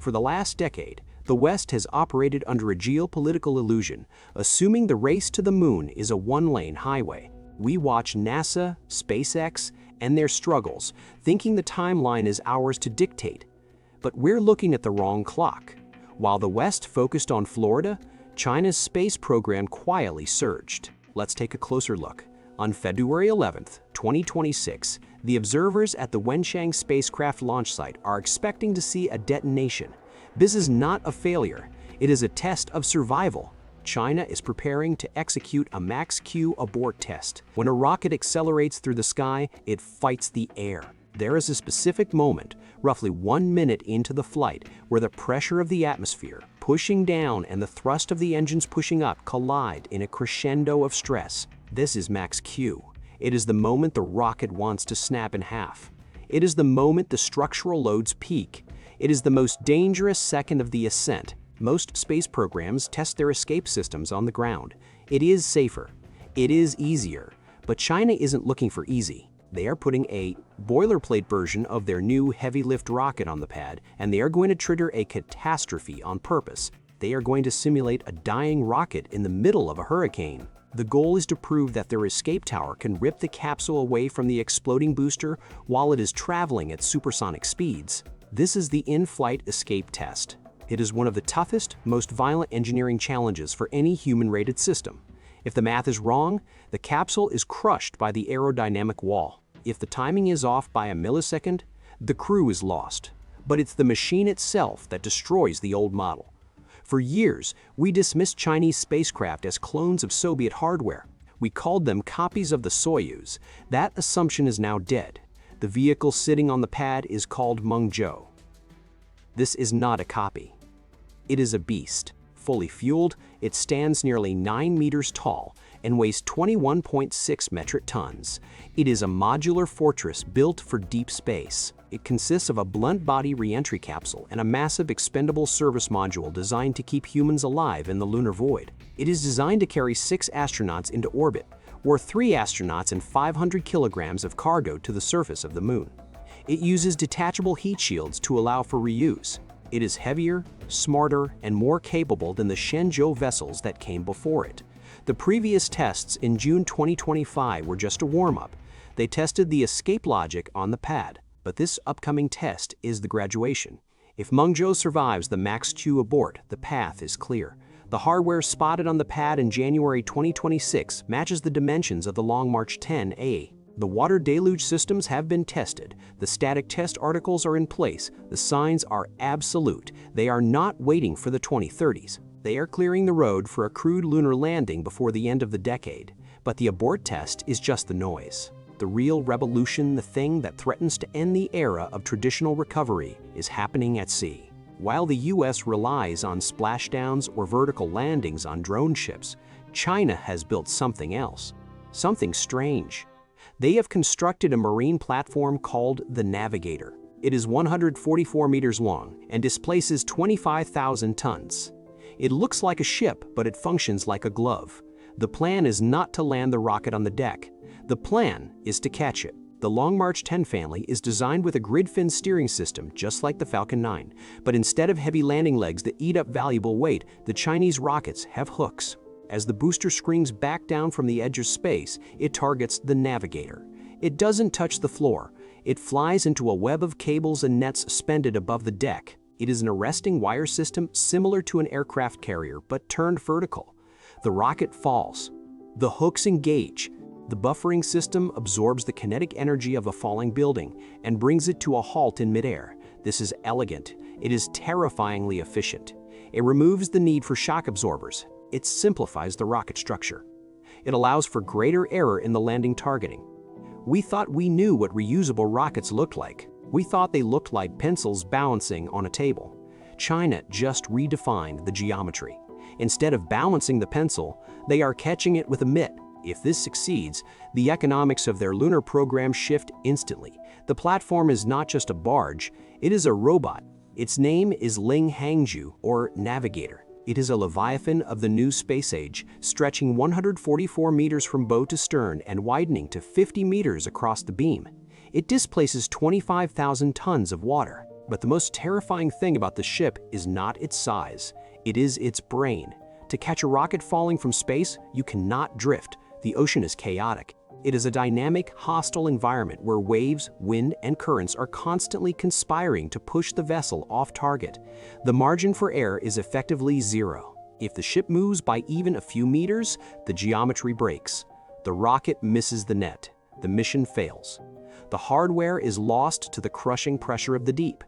For the last decade, the West has operated under a geopolitical illusion, assuming the race to the moon is a one-lane highway. We watch NASA, SpaceX, and their struggles, thinking the timeline is ours to dictate. But we're looking at the wrong clock. While the West focused on Florida, China's space program quietly surged. Let's take a closer look. On February 11, 2026, the observers at the Wenchang spacecraft launch site are expecting to see a detonation. This is not a failure. It is a test of survival. China is preparing to execute a Max-Q abort test. When a rocket accelerates through the sky, it fights the air. There is a specific moment, roughly 1 minute into the flight, where the pressure of the atmosphere pushing down and the thrust of the engines pushing up collide in a crescendo of stress. This is Max-Q. It is the moment the rocket wants to snap in half. It is the moment the structural loads peak. It is the most dangerous second of the ascent. Most space programs test their escape systems on the ground. It is safer. It is easier. But China isn't looking for easy. They are putting a boilerplate version of their new heavy-lift rocket on the pad, and they are going to trigger a catastrophe on purpose. They are going to simulate a dying rocket in the middle of a hurricane. The goal is to prove that their escape tower can rip the capsule away from the exploding booster while it is traveling at supersonic speeds. This is the in-flight escape test. It is one of the toughest, most violent engineering challenges for any human-rated system. If the math is wrong, the capsule is crushed by the aerodynamic wall. If the timing is off by a millisecond, the crew is lost. But it's the machine itself that destroys the old model. For years, we dismissed Chinese spacecraft as clones of Soviet hardware. We called them copies of the Soyuz. That assumption is now dead. The vehicle sitting on the pad is called Mengzhou. This is not a copy. It is a beast. Fully fueled, it stands nearly 9 meters tall and weighs 21.6 metric tons. It is a modular fortress built for deep space. It consists of a blunt-body re-entry capsule and a massive expendable service module designed to keep humans alive in the lunar void. It is designed to carry 6 astronauts into orbit, or 3 astronauts and 500 kilograms of cargo to the surface of the moon. It uses detachable heat shields to allow for reuse. It is heavier, smarter, and more capable than the Shenzhou vessels that came before it. The previous tests in June 2025 were just a warm-up. They tested the escape logic on the pad, but this upcoming test is the graduation. If Mengzhou survives the Max-Q abort, the path is clear. The hardware spotted on the pad in January 2026 matches the dimensions of the Long March 10A. The water deluge systems have been tested. The static test articles are in place. The signs are absolute. They are not waiting for the 2030s. They are clearing the road for a crewed lunar landing before the end of the decade. But the abort test is just the noise. The real revolution, the thing that threatens to end the era of traditional recovery, is happening at sea. While the US relies on splashdowns or vertical landings on drone ships, China has built something else. Something strange. They have constructed a marine platform called the Navigator. It is 144 meters long and displaces 25,000 tons. It looks like a ship, but it functions like a glove. The plan is not to land the rocket on the deck. The plan is to catch it. The Long March 10 family is designed with a grid-fin steering system just like the Falcon 9, but instead of heavy landing legs that eat up valuable weight, the Chinese rockets have hooks. As the booster screams back down from the edge of space, it targets the Navigator. It doesn't touch the floor. It flies into a web of cables and nets suspended above the deck. It is an arresting wire system similar to an aircraft carrier, but turned vertical. The rocket falls. The hooks engage. The buffering system absorbs the kinetic energy of a falling building and brings it to a halt in midair. This is elegant. It is terrifyingly efficient. It removes the need for shock absorbers. It simplifies the rocket structure. It allows for greater error in the landing targeting. We thought we knew what reusable rockets looked like. We thought they looked like pencils balancing on a table. China just redefined the geometry. Instead of balancing the pencil, they are catching it with a mitt. If this succeeds, the economics of their lunar program shift instantly. The platform is not just a barge, it is a robot. Its name is Ling Hang Zhe, or Navigator. It is a leviathan of the new space age, stretching 144 meters from bow to stern and widening to 50 meters across the beam. It displaces 25,000 tons of water. But the most terrifying thing about the ship is not its size, it is its brain. To catch a rocket falling from space, you cannot drift. The ocean is chaotic. It is a dynamic, hostile environment where waves, wind, and currents are constantly conspiring to push the vessel off target. The margin for error is effectively zero. If the ship moves by even a few meters, the geometry breaks. The rocket misses the net. The mission fails. The hardware is lost to the crushing pressure of the deep.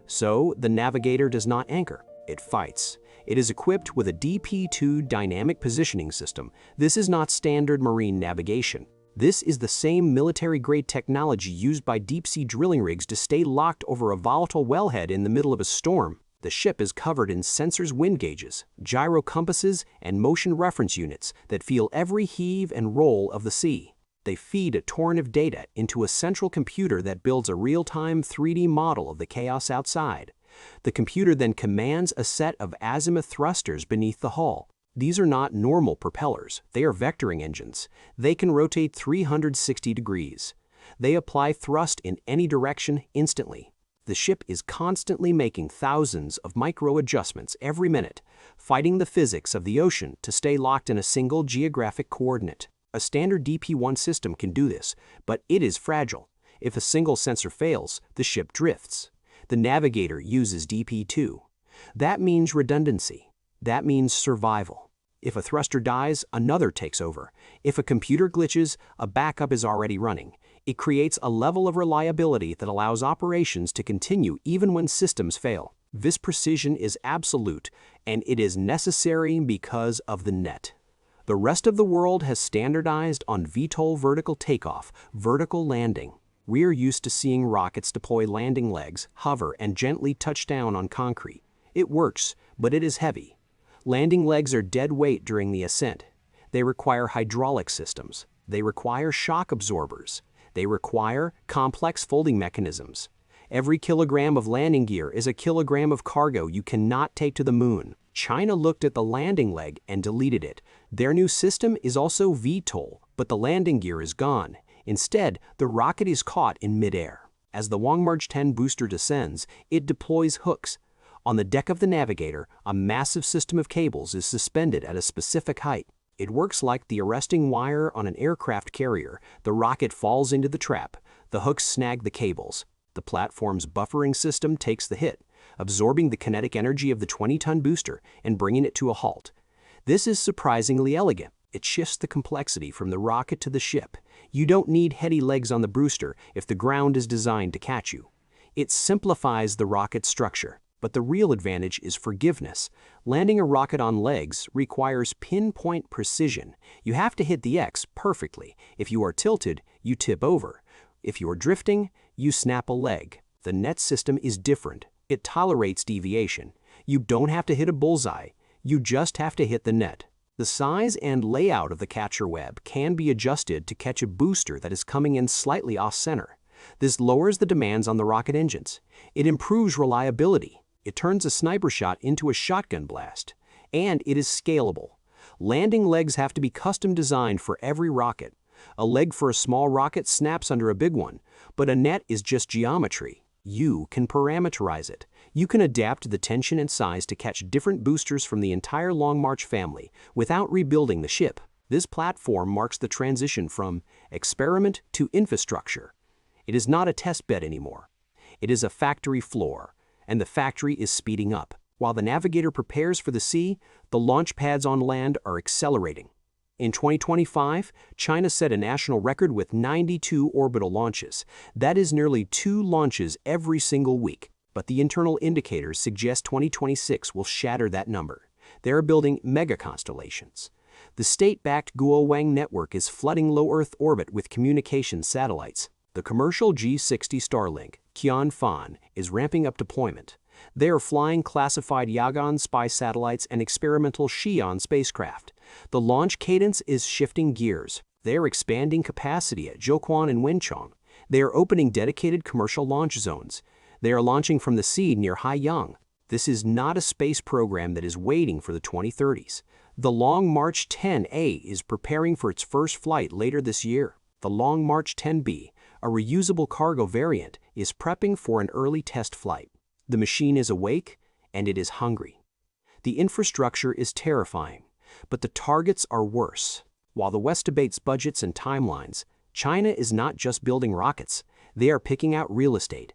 So, the Navigator does not anchor. It fights. It is equipped with a DP2 dynamic positioning system. This is not standard marine navigation. This is the same military-grade technology used by deep-sea drilling rigs to stay locked over a volatile wellhead in the middle of a storm. The ship is covered in sensors, wind gauges, gyro compasses, and motion reference units that feel every heave and roll of the sea. They feed a torrent of data into a central computer that builds a real-time 3D model of the chaos outside. The computer then commands a set of azimuth thrusters beneath the hull. These are not normal propellers, they are vectoring engines. They can rotate 360 degrees. They apply thrust in any direction instantly. The ship is constantly making thousands of micro adjustments every minute, fighting the physics of the ocean to stay locked in a single geographic coordinate. A standard DP1 system can do this, but it is fragile. If a single sensor fails, the ship drifts. The Navigator uses DP2. That means redundancy. That means survival. If a thruster dies, another takes over. If a computer glitches, a backup is already running. It creates a level of reliability that allows operations to continue even when systems fail. This precision is absolute, and it is necessary because of the net. The rest of the world has standardized on VTOL vertical takeoff, vertical landing. We're used to seeing rockets deploy landing legs, hover, and gently touch down on concrete. It works, but it is heavy. Landing legs are dead weight during the ascent. They require hydraulic systems. They require shock absorbers. They require complex folding mechanisms. Every kilogram of landing gear is a kilogram of cargo you cannot take to the moon. China looked at the landing leg and deleted it. Their new system is also VTOL, but the landing gear is gone. Instead, the rocket is caught in midair. As the Long March 10 booster descends, it deploys hooks. On the deck of the Navigator, a massive system of cables is suspended at a specific height. It works like the arresting wire on an aircraft carrier. The rocket falls into the trap. The hooks snag the cables. The platform's buffering system takes the hit, absorbing the kinetic energy of the 20-ton booster and bringing it to a halt. This is surprisingly elegant. It shifts the complexity from the rocket to the ship. You don't need heady legs on the booster if the ground is designed to catch you. It simplifies the rocket structure. But the real advantage is forgiveness. Landing a rocket on legs requires pinpoint precision. You have to hit the X perfectly. If you are tilted, you tip over. If you are drifting, you snap a leg. The net system is different. It tolerates deviation. You don't have to hit a bullseye. You just have to hit the net. The size and layout of the catcher web can be adjusted to catch a booster that is coming in slightly off-center. This lowers the demands on the rocket engines. It improves reliability. It turns a sniper shot into a shotgun blast. And it is scalable. Landing legs have to be custom designed for every rocket. A leg for a small rocket snaps under a big one, but a net is just geometry. You can parameterize it. You can adapt the tension and size to catch different boosters from the entire Long March family without rebuilding the ship. This platform marks the transition from experiment to infrastructure. It is not a test bed anymore. It is a factory floor. And the factory is speeding up. While the Navigator prepares for the sea, the launch pads on land are accelerating. In 2025, China set a national record with 92 orbital launches. That is nearly 2 launches every single week. But the internal indicators suggest 2026 will shatter that number. They are building mega constellations. The state-backed Guowang network is flooding low Earth orbit with communication satellites. The commercial G60 Starlink, Qianfan, is ramping up deployment. They are flying classified Yagan spy satellites and experimental Xi'an spacecraft. The launch cadence is shifting gears. They are expanding capacity at Zhoushan and Wenchong. They are opening dedicated commercial launch zones. They are launching from the sea near Haiyang. This is not a space program that is waiting for the 2030s. The Long March 10A is preparing for its first flight later this year. The Long March 10B, a reusable cargo variant, is prepping for an early test flight. The machine is awake, and it is hungry. The infrastructure is terrifying, but the targets are worse. While the West debates budgets and timelines, China is not just building rockets, they are picking out real estate.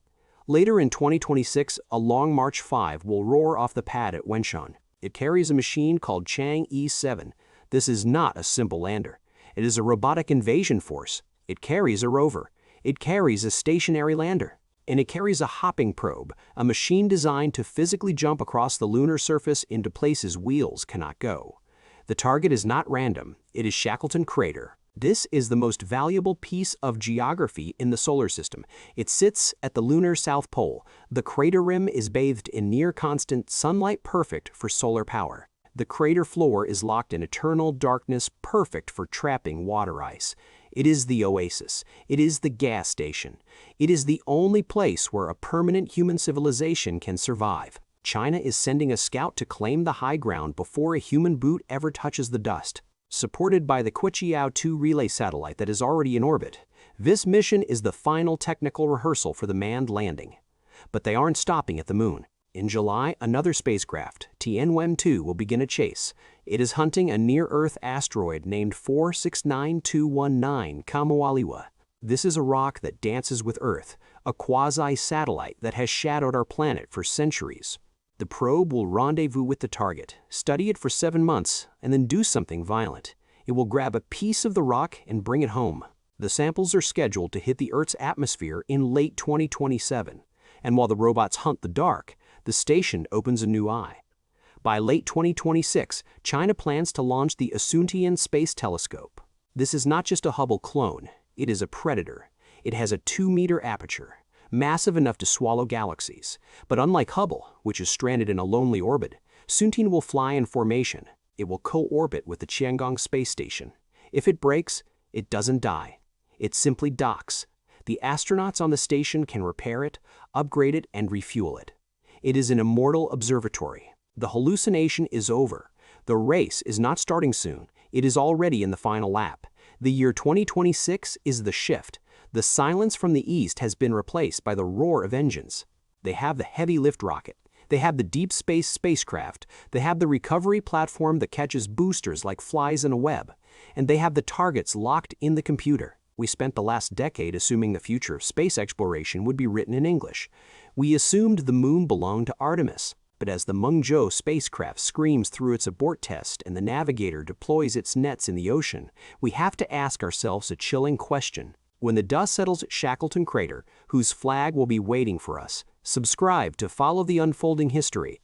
Later in 2026, a Long March 5 will roar off the pad at Wenshan. It carries a machine called Chang'e 7. This is not a simple lander. It is a robotic invasion force. It carries a rover. It carries a stationary lander. And it carries a hopping probe, a machine designed to physically jump across the lunar surface into places wheels cannot go. The target is not random. It is Shackleton Crater. This is the most valuable piece of geography in the solar system. It sits at the lunar south pole. The crater rim is bathed in near-constant sunlight, perfect for solar power. The crater floor is locked in eternal darkness, perfect for trapping water ice. It is the oasis. It is the gas station. It is the only place where a permanent human civilization can survive. China is sending a scout to claim the high ground before a human boot ever touches the dust. Supported by the Queqiao-2 relay satellite that is already in orbit, this mission is the final technical rehearsal for the manned landing. But they aren't stopping at the moon. In July, another spacecraft, Tianwen-2, will begin a chase. It is hunting a near-Earth asteroid named 469219 Kamoaliwa. This is a rock that dances with Earth, a quasi-satellite that has shadowed our planet for centuries. The probe will rendezvous with the target, study it for 7 months, and then do something violent. It will grab a piece of the rock and bring it home. The samples are scheduled to hit the Earth's atmosphere in late 2027. And while the robots hunt the dark, the station opens a new eye. By late 2026, China plans to launch the Xuntian space telescope. This is not just a Hubble clone, it is a predator. It has a 2-meter aperture, massive enough to swallow galaxies. But unlike Hubble, which is stranded in a lonely orbit, Xuntian will fly in formation. It will co-orbit with the Tiangong space station. If it breaks, it doesn't die. It simply docks. The astronauts on the station can repair it, upgrade it, and refuel it. It is an immortal observatory. The hallucination is over. The race is not starting soon. It is already in the final lap. The year 2026 is the shift. The silence from the east has been replaced by the roar of engines. They have the heavy lift rocket. They have the deep space spacecraft. They have the recovery platform that catches boosters like flies in a web. And they have the targets locked in the computer. We spent the last decade assuming the future of space exploration would be written in English. We assumed the moon belonged to Artemis. But as the Mengzhou spacecraft screams through its abort test and the Navigator deploys its nets in the ocean, we have to ask ourselves a chilling question. When the dust settles at Shackleton Crater, whose flag will be waiting for us, subscribe to follow the unfolding history.